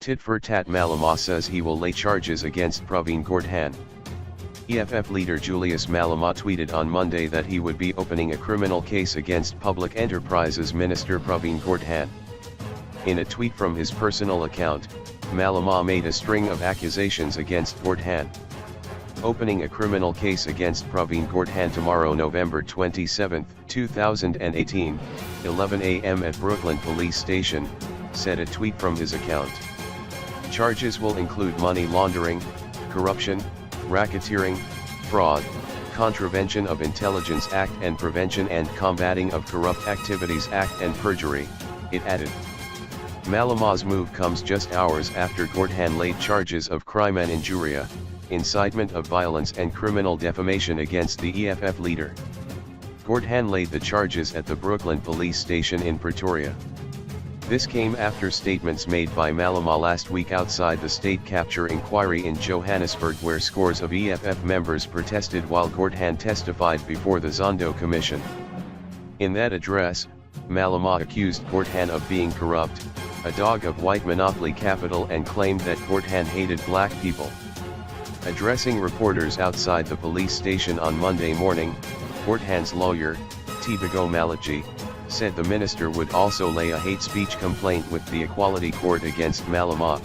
Tit-for-tat Malema says he will lay charges against Pravin Gordhan. EFF leader Julius Malema tweeted on Monday that he would be opening a criminal case against Public Enterprises Minister Pravin Gordhan. In a tweet from his personal account, Malema made a string of accusations against Gordhan. Opening a criminal case against Pravin Gordhan tomorrow, November 27, 2018, 11 a.m. at Brooklyn Police Station, said a tweet from his account. Charges will include money laundering, corruption, racketeering, fraud, Contravention of Intelligence Act and Prevention and Combating of Corrupt Activities Act and perjury, it added. Malema's move comes just hours after Gordhan laid charges of crime and injuria, incitement of violence and criminal defamation against the EFF leader. Gordhan laid the charges at the Brooklyn Police Station in Pretoria. This came after statements made by Malema last week outside the state capture inquiry in Johannesburg, where scores of EFF members protested while Gordhan testified before the Zondo Commission. In that address, Malema accused Gordhan of being corrupt, a dog of white monopoly capital, and claimed that Gordhan hated black people. Addressing reporters outside the police station on Monday morning, Gordhan's lawyer, Tibigo Malachi, said the minister would also lay a hate speech complaint with the Equality Court against Malema.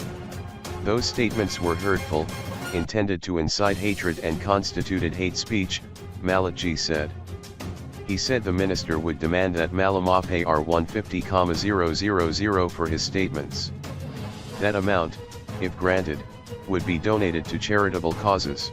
Those statements were hurtful, intended to incite hatred and constituted hate speech, Malachi said. He said the minister would demand that Malema pay R150,000 for his statements. That amount, if granted, would be donated to charitable causes.